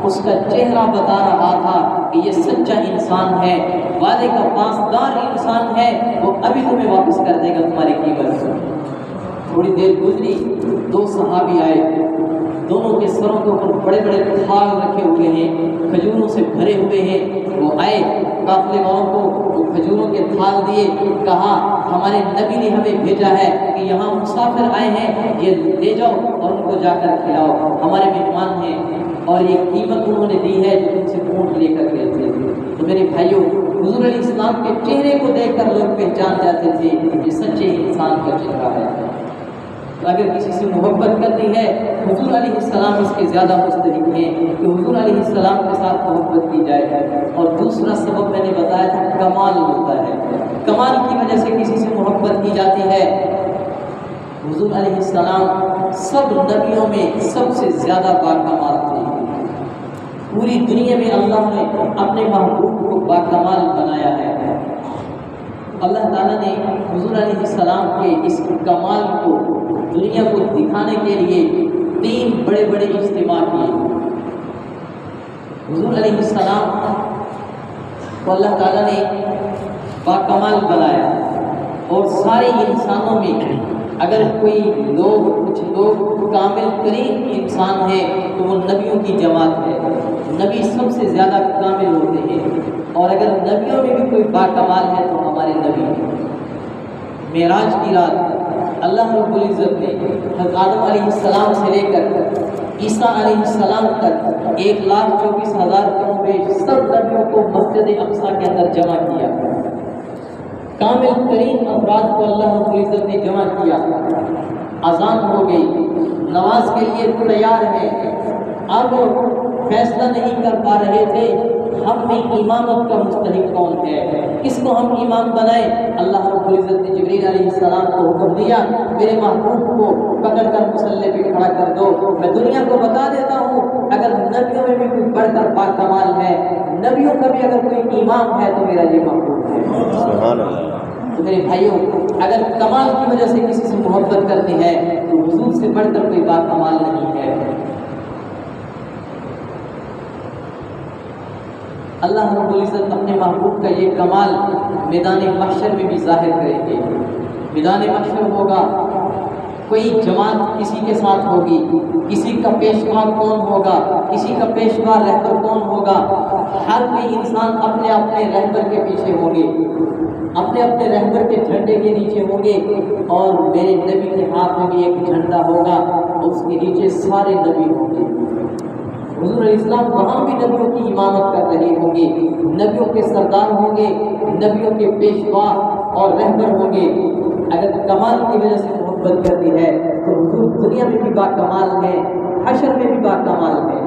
اس کا چہرہ بتا رہا تھا کہ یہ سچا انسان ہے، وعدے کا پاسدار انسان ہے، وہ ابھی تمہیں واپس کر دے گا تمہاری قیمت۔ تھوڑی دیر گزری، دو صحابی آئے، دونوں کے سروں کے اوپر بڑے بڑے تھال رکھے ہوئے ہیں، کھجوروں سے بھرے ہوئے ہیں۔ وہ آئے، قافلے والوں کو وہ کھجوروں کے تھال دیے، کہا ہمارے نبی نے ہمیں بھیجا ہے کہ یہاں مسافر آئے ہیں، یہ لے جاؤ اور ان کو جا کر کھلاؤ، ہمارے مہمان ہیں، اور یہ قیمت انہوں نے دی ہے جو ان سے اونٹ لے کر گئے تھے۔ تو میرے بھائیوں، حضور علیہ السلام کے چہرے کو دیکھ کر لوگ پہچان جاتے تھے یہ سچے انسان کا چہرہ ہے۔ تو اگر کسی سے محبت کرنی ہے، حضور علیہ السلام اس کے زیادہ مستحق ہیں کہ حضور علیہ السلام کے ساتھ محبت کی جائے۔ اور دوسرا سبب میں نے بتایا تھا، کمال ہوتا ہے، کمال کی وجہ سے کسی سے محبت کی جاتی ہے۔ حضور علیہ السلام سب نبیوں میں سب سے زیادہ باکمال تھے، پوری دنیا میں اللہ نے اپنے محبوب کو باکمال بنایا ہے۔ اللہ تعالیٰ نے حضور علیہ السلام کے اس کمال کو دنیا کو دکھانے کے لیے 3 بڑے بڑے اجتماع کیے۔ حضور علیہ السلام کو اللہ تعالیٰ نے باکمال بنایا، اور سارے انسانوں میں اگر کوئی کچھ لوگ کامل ترین انسان ہے تو وہ نبیوں کی جماعت ہے، نبی سب سے زیادہ کامل ہوتے ہیں، اور اگر نبیوں میں بھی کوئی باکمال ہے تو ہمارے نبی ہیں۔ معراج کی رات اللہ رب العزت نے حضرت آدم علیہ السلام سے لے کر عیسیٰ علیہ السلام تک 1,24,000 کم بیش سب نبیوں کو مسجد اقصیٰ کے اندر جمع کیا۔ کامل ترین افراد کو اللہ رب العزت نے جمع کیا، اذان ہو گئی، نماز کے لیے تیار ہیں۔ اب فیصلہ نہیں کر پا رہے تھے ہم میں امامت کا مستحق کون ہے، کس کو ہم امام بنائیں۔ اللہ رب العزت نے جبریل علیہ السلام کو حکم دیا میرے محبوب کو پکڑ کر مصلی پہ کھڑا کر دو، میں دنیا کو بتا دیتا ہوں اگر نبیوں میں بھی کوئی بڑھ کر باکمال ہے، نبیوں کا بھی اگر کوئی امام ہے تو میرا یہ محبوب ہے۔ سبحان اللہ۔ تو میرے بھائیوں، اگر کمال کی وجہ سے کسی سے محبت کرنی ہے تو حضور سے بڑھ کر کوئی باکمال نہیں ہے۔ اللہ رب العزت اپنے محبوب کا یہ کمال میدان محشر میں بھی ظاہر کریں گے۔ میدان محشر ہوگا، کوئی جماعت کسی کے ساتھ ہوگی، کسی کا پیشوا کون ہوگا، کسی کا پیشوا رہبر کون ہوگا، ہر کوئی انسان اپنے اپنے رہبر کے پیچھے ہوں گے، اپنے اپنے رہبر کے جھنڈے کے نیچے ہوں گے، اور میرے نبی کے ہاتھ میں بھی ایک جھنڈا ہوگا اور اس کے نیچے سارے نبی ہوں گے۔ حضور علیہ السلام وہاں بھی نبیوں کی امامت کر رہے ہوں گے، نبیوں کے سردار ہوں گے، نبیوں کے پیشوا اور رہبر ہوں گے۔ اگر کمال کی وجہ سے محبت کرتی ہے تو حضور دنیا میں بھی باکمال ہے، حشر میں بھی باکمال ہے۔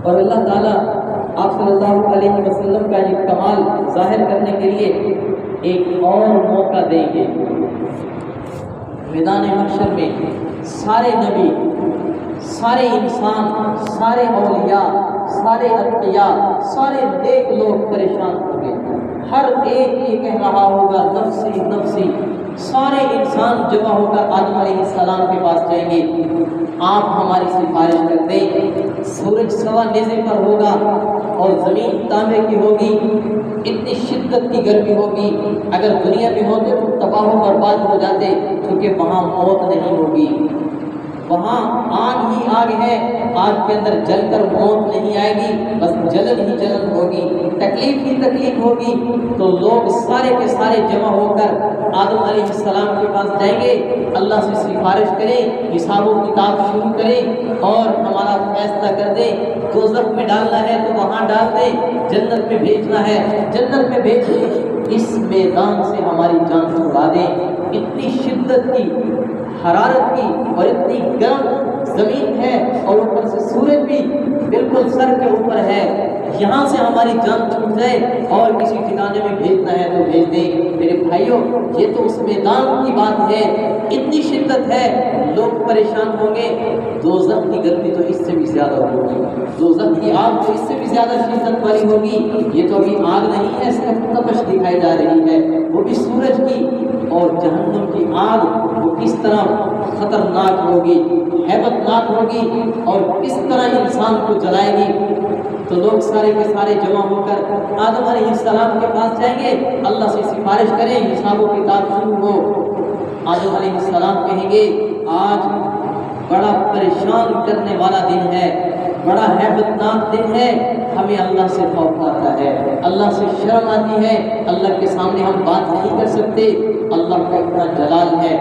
اور اللہ تعالیٰ آپ صلی اللہ علیہ وسلم کا یہ کمال ظاہر کرنے کے لیے ایک اور موقع دیں گے۔ میدان محشر میں سارے نبی، سارے انسان، سارے اولیاء، سارے اتقیاء، سارے نیک لوگ پریشان ہوں گے۔ ہر ایک یہ کہہ رہا ہوگا نفسی نفسی۔ سارے انسان جمع ہو کر آدم علیہ السلام کے پاس جائیں گے، آپ ہماری سفارش کر دیں۔ سورج سوا نیزے پر ہوگا اور زمین تانبے کی ہوگی، اتنی شدت کی گرمی ہوگی، اگر دنیا میں ہوتے تو تباہ و برباد ہو جاتے، کیونکہ وہاں موت نہیں ہوگی، وہاں آگ ہی آگ ہے، آگ کے اندر جل کر موت نہیں آئے گی، بس جلن ہی جلن ہوگی، تکلیف ہی تکلیف ہوگی۔ تو لوگ سارے کے سارے جمع ہو کر آدم علیہ السلام کے پاس جائیں گے، اللہ سے سفارش کریں، حساب و کتاب شروع کریں اور ہمارا فیصلہ کر دیں۔ دوزخ میں ڈالنا ہے تو وہاں ڈال دیں، جنت میں بھیجنا ہے جنت میں بھیج دیں، اس میدان سے ہماری جان چھڑا دیں۔ اتنی شدت کی، حرارت کی اور اتنی گرم زمین ہے اور اوپر سے سورج بھی بالکل سر کے اوپر ہے، یہاں سے ہماری جان چھوٹ جائے اور کسی ٹھکانے میں بھیجنا ہے تو بھیج دیں۔ میرے بھائیوں، یہ تو اس میدان کی بات ہے، اتنی شدت ہے، لوگ پریشان ہوں گے۔ دوزخ کی گرمی تو اس سے بھی زیادہ ہوگی، دوزخ کی آگ تو اس سے بھی زیادہ شدت والی ہوگی۔ یہ تو ابھی آگ نہیں ہے، صرف تپش دکھائی جا رہی ہے، وہ بھی سورج کی۔ اور جہنم کی آگ وہ کس طرح خطرناک ہوگی، ہیبت ناک ہوگی اور کس طرح انسان کو جلائے گی۔ تو لوگ سارے کے سارے جمع ہو کر آدم علیہ السلام کے پاس جائیں گے، اللہ سے سفارش کریں، حساب و کتاب شروع ہو۔ آدم علیہ السلام کہیں گے آج بڑا پریشان کرنے والا دن ہے، بڑا ہیبت ناک دن ہے، ہمیں اللہ سے خوف آتا ہے، اللہ سے شرم آتی ہے، اللہ کے سامنے ہم بات نہیں کر سکتے، اللہ کا اتنا جلال ہے۔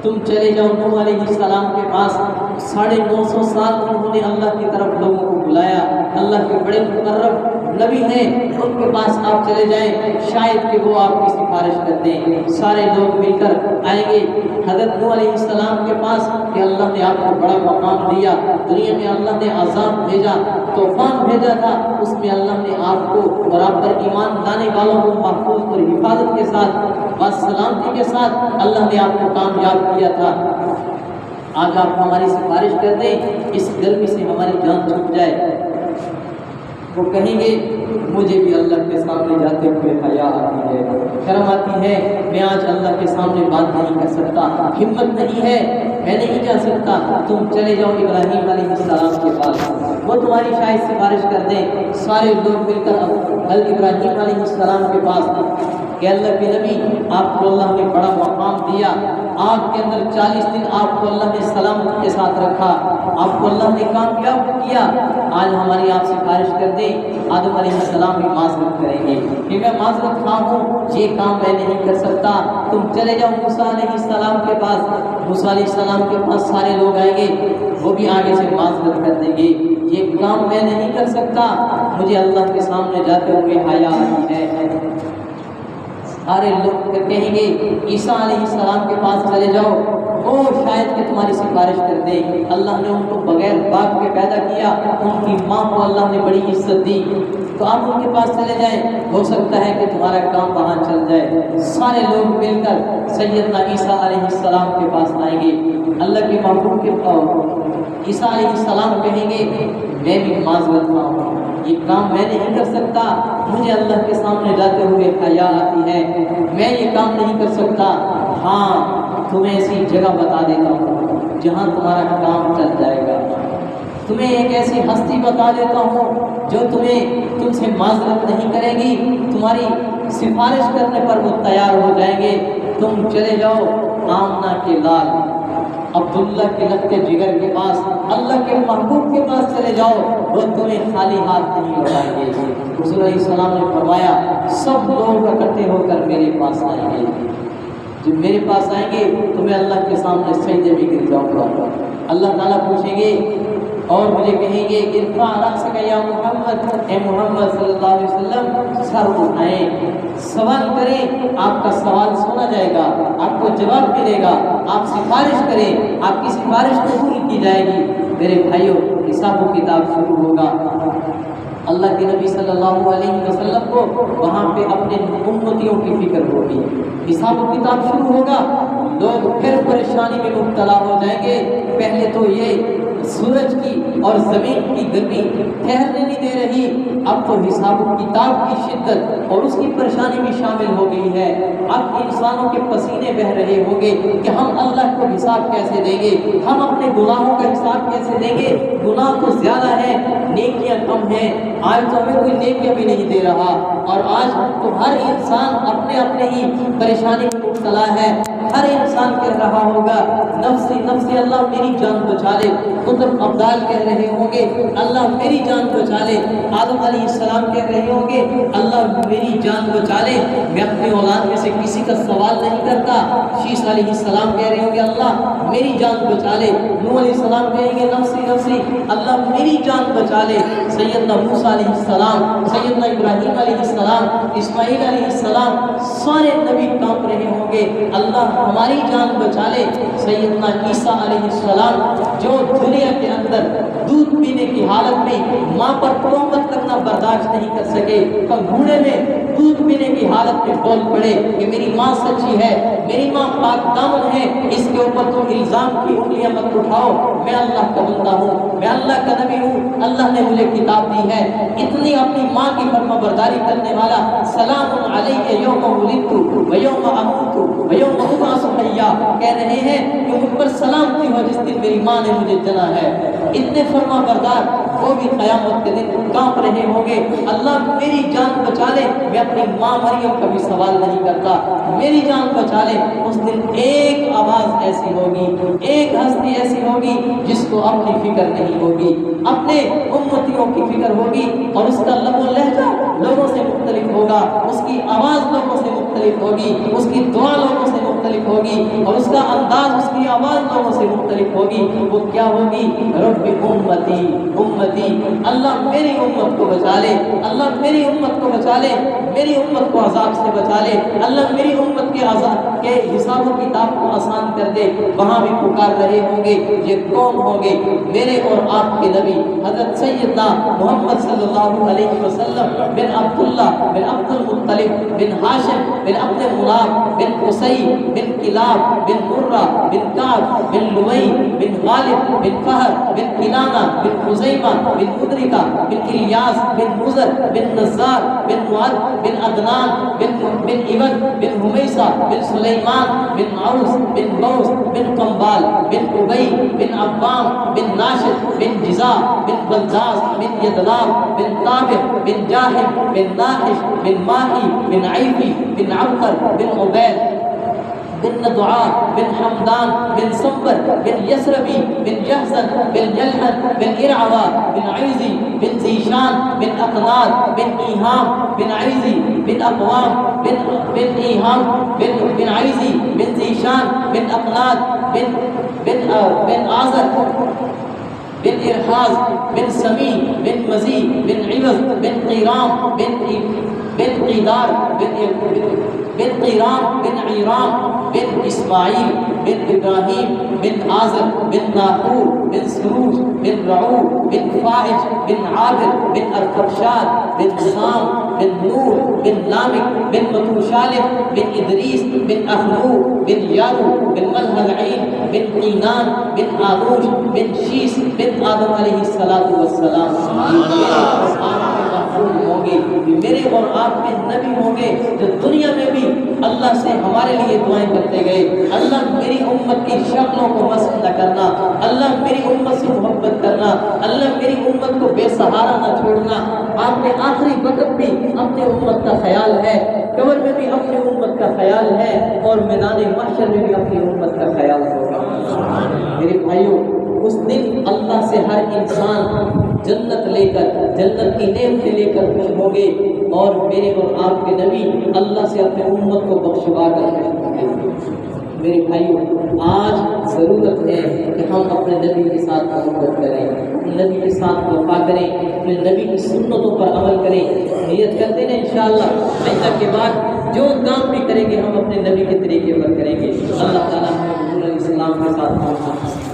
تم چلے جاؤ نوح علیہ السلام کے پاس، 950 سال انہوں نے اللہ کی طرف لوگوں کو بلایا، اللہ کے بڑے مقرب نبی ہیں، ان کے پاس آپ چلے جائیں، شاید کہ وہ آپ کی سفارش کر دیں۔ سارے لوگ مل کر آئیں گے حضرت نوح علیہ السلام کے پاس کہ اللہ نے آپ کو بڑا مقام دیا، دنیا میں اللہ نے عذاب بھیجا، طوفان بھیجا تھا، اس میں اللہ نے آپ کو اور آپ پر ایمان لانے والوں کو محفوظ اور حفاظت کے ساتھ، بس سلامتی کے ساتھ اللہ نے آپ کو کامیاب کیا تھا۔ آج آپ ہماری سفارش کر دیں، اس گرمی سے ہماری جان چھوٹ جائے۔ وہ کہیں گے مجھے بھی اللہ کے سامنے جاتے ہوئے حیا آتی ہے، شرم آتی ہے، میں آج اللہ کے سامنے بات نہیں کر سکتا، ہمت نہیں ہے، میں نہیں جا سکتا۔ تم چلے جاؤ ابراہیم علیہ السلام کے پاس، وہ تمہاری شاید سفارش کر دیں۔ سارے لوگ مل کر ابراہیم علیہ السلام کے پاس کہ اللہ کے نبی، آپ کو اللہ نے بڑا مقام دیا، آگ کے اندر 40 دن آپ کو اللہ نے سلامت کے ساتھ رکھا، آپ کو اللہ نے کامیاب کیا، آج ہماری آپ سفارش کر دیں۔ آدم علیہ السلام بھی معذرت کریں گے کہ میں معذرت خواہ ہوں، یہ کام میں نہیں کر سکتا، تم چلے جاؤ موسیٰ علیہ السلام کے پاس۔ موسیٰ علیہ السلام کے پاس سارے لوگ آئیں گے، وہ بھی آگے سے معذرت کر دیں گے، یہ کام میں نہیں کر سکتا، مجھے اللہ کے سامنے جاتے ہوئے حیا آتی ہے۔ سارے لوگ کہیں گے عیسیٰ علیہ السلام کے پاس چلے جاؤ، وہ شاید کہ تمہاری سفارش کر دے، اللہ نے ان کو بغیر باپ کے پیدا کیا، ان کی ماں کو اللہ نے بڑی عزت دی، تو آپ ان کے پاس چلے جائیں، ہو سکتا ہے کہ تمہارا کام وہاں چل جائے۔ سارے لوگ مل کر سیدنا عیسیٰ علیہ السلام کے پاس آئیں گے، اللہ کے محبوب کے پاس عیسیٰ علیہ السلام کہیں گے میں بھی معذرت خواہ ہوں، یہ کام میں نہیں کر سکتا، مجھے اللہ کے سامنے جاتے ہوئے حیا آتی ہے، میں یہ کام نہیں کر سکتا، ہاں تمہیں ایسی جگہ بتا دیتا ہوں جہاں تمہارا کام چل جائے گا، تمہیں ایک ایسی ہستی بتا دیتا ہوں جو تم سے معذرت نہیں کرے گی، تمہاری سفارش کرنے پر وہ تیار ہو جائیں گے۔ تم چلے جاؤ آمنہ کے لال عبداللہ کے لخت جگر کے پاس، اللہ کے محبوب کے پاس چلے جاؤ، وہ تمہیں خالی ہاتھ نہیں لوٹائیں گے۔ حضور علیہ السلام نے فرمایا سب لوگ اکٹھے ہو کر میرے پاس آئیں گے، جب میرے پاس آئیں گے تو میں اللہ کے سامنے سجدے میں گر جاؤں گا، اللہ تعالیٰ پوچھیں گے اور مجھے کہیں گے ارفع رأسک یا محمد، اے محمد صلی اللہ علیہ وسلم سر اٹھائیں، سوال کریں، آپ کا سوال سنا جائے گا، آپ کو جواب ملے گا، آپ سفارش کریں، آپ کی سفارش قبول کی جائے گی۔ میرے بھائیوں، حساب و کتاب شروع ہوگا۔ اللہ کے نبی صلی اللہ علیہ وسلم کو وہاں پہ اپنے امتیوں کی فکر ہوگی، حساب و کتاب شروع ہوگا، لوگ پھر پریشانی میں مبتلا ہو جائیں گے۔ پہلے تو یہ سورج کی اور زمین کی گرمی ٹھہرنے نہیں دے رہی، اب تو حساب و کتاب کی شدت اور اس کی پریشانی بھی شامل ہو گئی ہے۔ اب انسانوں کے پسینے بہہ رہے ہوں گے کہ ہم اللہ کو حساب کیسے دیں گے، ہم اپنے گناہوں کا حساب کیسے دیں گے، گناہ تو زیادہ ہے، نیکیاں کم ہیں، آج تو ہمیں کوئی نیکیاں بھی نہیں دے رہا، اور آج تو ہر انسان اپنے اپنے ہی پریشانی میں مبتلا ہے۔ ہر انسان کہہ رہا ہوگا نفسی نفسی، اللہ میری جان بچا لے۔ قطب ابدال کہہ رہے ہوں گے اللہ میری جان بچا لے۔ آدم علیہ السلام کہہ رہے ہوں گے اللہ میری جان بچا لے، میں اپنی اولاد میں سے کسی کا سوال نہیں کرتا۔ شیش علیہ السلام کہہ رہے ہوں گے اللہ میری جان بچا لے۔ نوح علیہ السلام کہیں گے نفسی نفسی، اللہ میری جان بچا لے۔ سیدنا موسیٰ علیہ السلام، سیدنا ابراہیم علیہ السلام، اسماعیل علیہ السلام، سارے نبی کانپ رہے ہوں گے اللہ ہماری جان بچا لے۔ سیدنا عیسیٰ علیہ السلام جو دنیا کے اندر دودھ پینے کی حالت میں ماں پر تہمت کرنا برداشت نہیں کر سکے، گھوڑے میں دودھ پینے کی حالت میں بول پڑے کہ میری ماں سچی ہے، میری ماں پاک دامن ہے، اس کے اوپر تم الزام کی انگلیاں مت اٹھاؤ، میں اللہ کا بندہ ہوں، میں اللہ کا نبی ہوں، اللہ نے مجھے کتاب دی ہے۔ اتنی اپنی ماں کی فرما برداری کرنے والا سلام علیہ یوم ولدت و یوم اموت و یوم ابعث حیا کہہ رہے ہیں کہ مجھ پر سلامتی ہو جس دن میری ماں نے مجھے جنا ہے۔ اتنے فرما بردار وہ بھی قیامت کے دن کانپ رہے ہوں گے اللہ میری جان بچا لے، میں اپنی ماں مریم کا بھی سوال نہیں کرتا، میری جان بچا لے۔ اس دن ایک آواز ایسی ہوگی، ایک ہستی ایسی ہوگی جس کو اپنی فکر نہیں ہوگی، اپنے امتیوں کی فکر ہوگی، اور اس کا لب و لہجہ لوگوں سے مختلف ہوگا، اس کی آواز لوگوں سے مختلف ہوگی، اس کی دعا لوگوں سے مختلف ہوگی، اور اس کا انداز، اس کی آواز لوگوں سے مختلف ہوگی۔ وہ کیا ہوگی؟ رب امتی امتی، اللہ میری امت کو بچا لے، اللہ میری امت کو بچا لے، میری امت کو عذاب سے بچا لے، اللہ میری امت کے عذاب کے حساب و کتاب کو آسان کر دے۔ وہاں بھی پکار رہے ہوں گے، یہ کون ہوں گے؟ میرے اور آپ کے نبی حضرت سیدنا محمد صلی اللہ علیہ وسلم بن عبداللہ بن عبد المطلب بن ہاشم بن عبد مناف بن قصی بن کلاب بن مرہ بن کعب بن لؤی بن غالب بن فہر بن کنانہ بن خزیمہ بن مدرکہ بن الیاس بن مزر بن نزار بن معد بن عدنان بن عبد بن حمیسہ بن سلیمان بن عوس بن بوس بن قنبال بن ابی بن عبام بن ناشد بن جزا بن بلداس بن یدلاب بن طابع بن جاہم بن ناحش بن ماہی بن عیفی بن عبقر بن عبید بن ندعاء بن حمدان بن صبر بن یسربی بن جہزن بن جلحن بن ارعوا بن عیزی بن زیشان بن اقناد بن ایہام بن عیزی بن اقوام بن ایہام بن عیزی بن زیشان بن اقناد بن آزر بن ارحاز بن سمی بن مزی بن عوض بن قیرام بن قیدار بن قیرام بن عیرام بن اسماعیل بن ابراہیم بن آزر بن ناحور بن سروج بن رعو بن فائج بن عابر بن ارفخشاد بن سام بن نور بن لامک بن متوشالح بن ادریس بن اخنو بن یارو بن ملحلعین بن قینان بن آنوش بن شیس بن آدم علیہ السلام ہوں گے، میرے اور آپ کے نبی ہوں گے جو دنیا میں بھی اللہ سے ہمارے لیے دعائیں کرتے گئے، اللہ میری امت کی شکلوں کو مسخ نہ کرنا، اللہ میری امت سے محبت کرنا، اللہ میری امت کو بے سہارا نہ چھوڑنا۔ آپ نے آخری وقت بھی اپنے امت کا خیال ہے، قبر میں بھی اپنی امت کا خیال ہے، اور میدان محشر میں بھی اپنی امت کا خیال ہوگا۔ میرے بھائیوں، اس دن اللہ سے ہر انسان جنت لے کر، جنت کی نعمتیں لے کر خوش ہوں گے، اور میرے اور آپ کے نبی اللہ سے اپنے امت کو بخشوا کر خوش ہوں گے۔ میرے بھائیوں، آج ضرورت ہے کہ ہم اپنے نبی کے ساتھ محبت کریں، اپنے نبی کے ساتھ وفا کریں، اپنے نبی کی سنتوں پر عمل کریں۔ نیت کرتے ہیں انشاءاللہ آئندہ کے بعد جو کام بھی کریں گے ہم اپنے نبی کے طریقے پر کریں گے۔ اللہ تعالیٰ ہمیں حضور علیہ السلام کے ساتھ